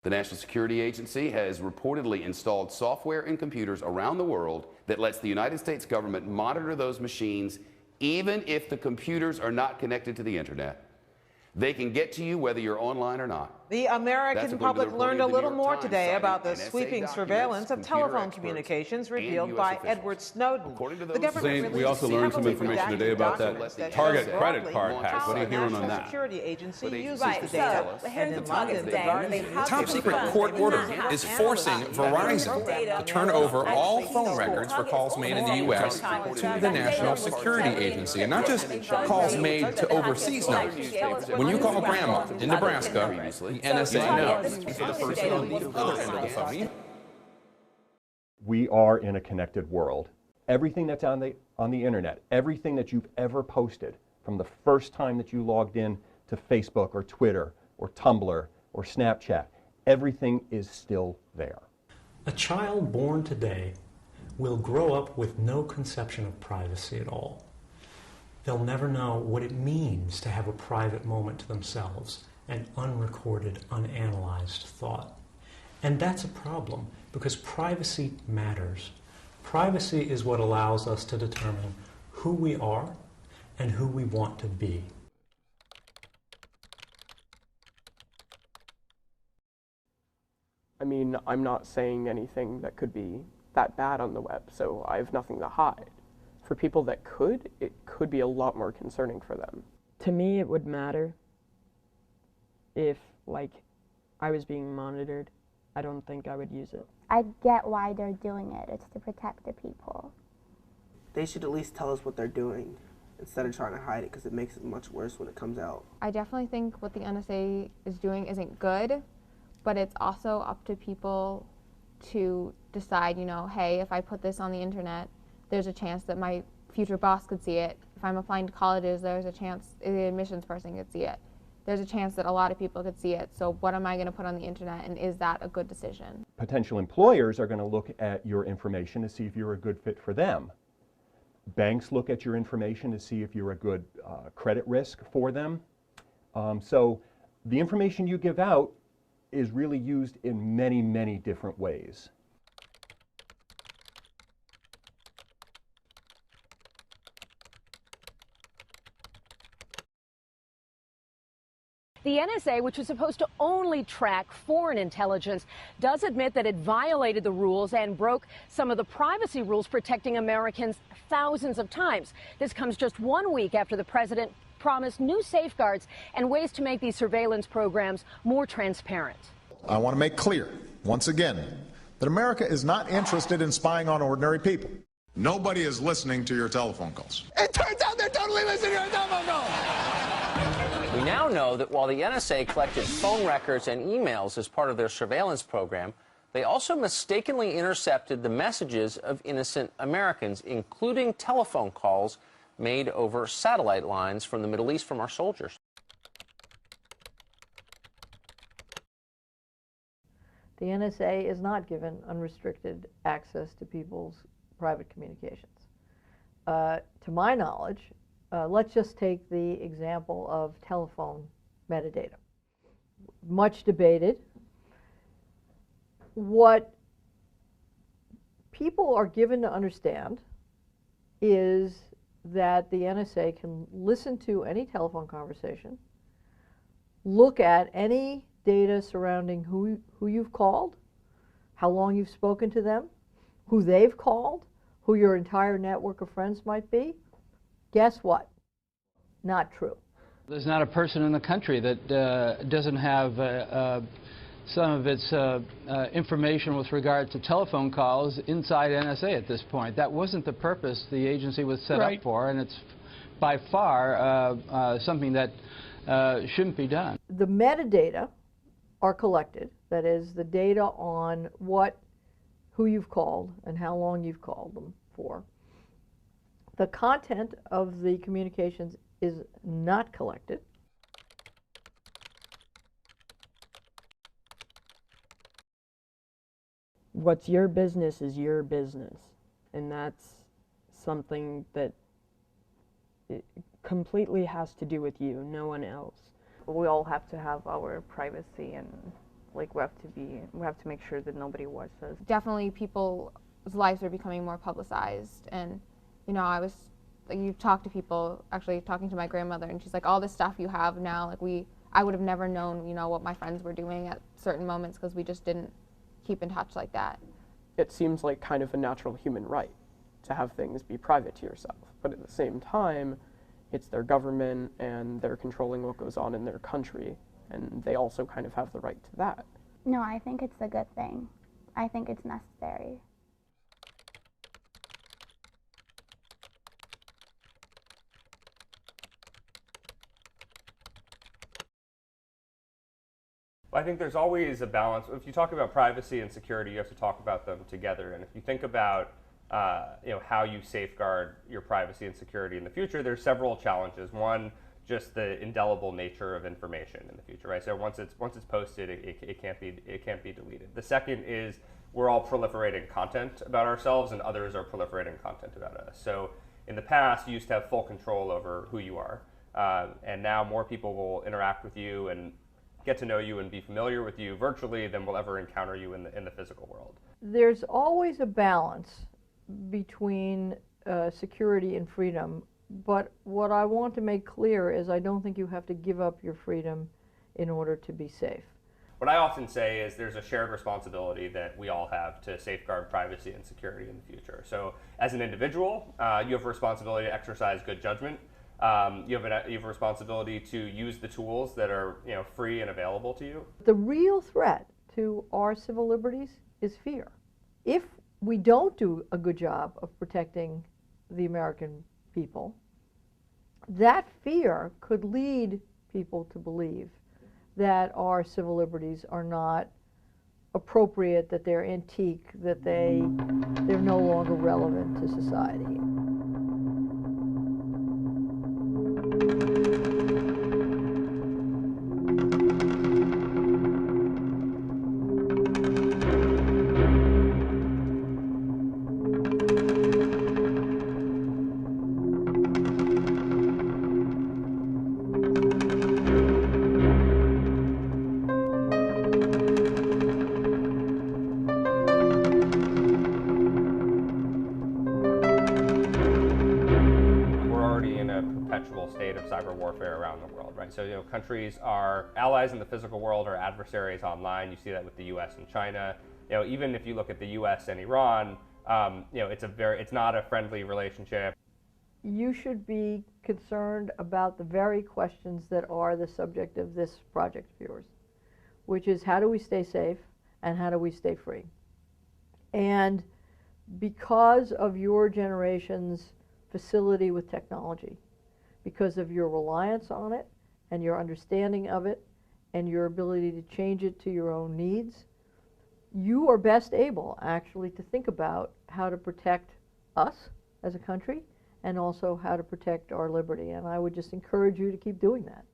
The National Security Agency has reportedly installed software in computers around the world that lets the United States government monitor those machines even if the computers are not connected to the internet. They can get to you whether you're online or not. The American public learned a little more today about the sweeping surveillance of telephone communications revealed by Edward Snowden. The government we also learned some information today about that Target credit card hack. What are you hearing on that? Security Agency uses Right, the data. so here's And the Target thing. The top secret court order is forcing Verizon to turn over all phone records for calls made in the U.S. to the National Security Agency, and not just calls made to overseas numbers. When you call grandma in Nebraska, the NSA knows. We are in a connected world. Everything that's on the internet, everything that you've ever posted, from the first time that you logged in to Facebook or Twitter or Tumblr or Snapchat, everything is still there. A child born today will grow up with no conception of privacy at all. They'll never know what it means to have a private moment to themselves, an unrecorded, unanalyzed thought. And that's a problem, because privacy matters. Privacy is what allows us to determine who we are and who we want to be. I mean, I'm not saying anything that could be that bad on the web, so I have nothing to hide. For people that could, it could be a lot more concerning for them. To me, it would matter if, like, I was being monitored. I don't think I would use it. I get why they're doing it. It's to protect the people. They should at least tell us what they're doing instead of trying to hide it, because it makes it much worse when it comes out. I definitely think what the NSA is doing isn't good, but it's also up to people to decide, you know, hey, if I put this on the internet, there's a chance that my future boss could see it. If I'm applying to colleges, there's a chance the admissions person could see it. There's a chance that a lot of people could see it. So what am I going to put on the internet, and is that a good decision? Potential employers are going to look at your information to see if you're a good fit for them. Banks look at your information to see if you're a good credit risk for them. So the information you give out is really used in many, many different ways. The NSA, which was supposed to only track foreign intelligence, does admit that it violated the rules and broke some of the privacy rules protecting Americans thousands of times. This comes just 1 week after the president promised new safeguards and ways to make these surveillance programs more transparent. I want to make clear, once again, that America is not interested in spying on ordinary people. Nobody is listening to your telephone calls. It turns out they're totally listening to your telephone calls! We now know that while the NSA collected phone records and emails as part of their surveillance program, they also mistakenly intercepted the messages of innocent Americans, including telephone calls made over satellite lines from the Middle East from our soldiers. The NSA is not given unrestricted access to people's private communications. To my knowledge, let's just take the example of telephone metadata. Much debated. What people are given to understand is that the NSA can listen to any telephone conversation, look at any data surrounding who you've called, how long you've spoken to them, who they've called, who your entire network of friends might be. Guess what? Not true. There's not a person in the country that doesn't have some of its information with regard to telephone calls inside NSA at this point. That wasn't the purpose the agency was set up for, and it's by far something that shouldn't be done. The metadata are collected, that is, the data on who you've called and how long you've called them for. The content of the communications is not collected. What's your business is your business, and that's something that it completely has to do with you, no one else. We all have to have our privacy and Like we have to make sure that nobody watches us. Definitely people's lives are becoming more publicized, and you know, you talk to people, actually talking to my grandmother, and she's like, all this stuff you have now, like I would have never known, you know, what my friends were doing at certain moments because we just didn't keep in touch like that. It seems like kind of a natural human right to have things be private to yourself, but at the same time, it's their government and they're controlling what goes on in their country, and they also kind of have the right to that. No, I think it's a good thing. I think it's necessary. I think there's always a balance. If you talk about privacy and security, you have to talk about them together. And if you think about you know, how you safeguard your privacy and security in the future, there's several challenges. One, just the indelible nature of information in the future, right? So once it's posted, it can't be deleted. The second is we're all proliferating content about ourselves, and others are proliferating content about us. So in the past, you used to have full control over who you are, and now more people will interact with you and get to know you and be familiar with you virtually than will ever encounter you in the physical world. There's always a balance between security and freedom, but what I want to make clear is I don't think you have to give up your freedom in order to be safe. What I often say is there's a shared responsibility that we all have to safeguard privacy and security in the future. So as an individual, you have a responsibility to exercise good judgment. You have a responsibility to use the tools that are, you know, free and available to you. The real threat to our civil liberties is fear. If we don't do a good job of protecting the American people, that fear could lead people to believe that our civil liberties are not appropriate, that they're antique, that they're no longer relevant to society. State of cyber warfare around the world, right? So, you know, countries are allies in the physical world or adversaries online. You see that with the U.S. and China. You know, even if you look at the U.S. and Iran, you know, it's not a friendly relationship. You should be concerned about the very questions that are the subject of this project of yours, which is how do we stay safe and how do we stay free? And because of your generation's facility with technology, because of your reliance on it and your understanding of it and your ability to change it to your own needs, you are best able actually to think about how to protect us as a country and also how to protect our liberty. And I would just encourage you to keep doing that.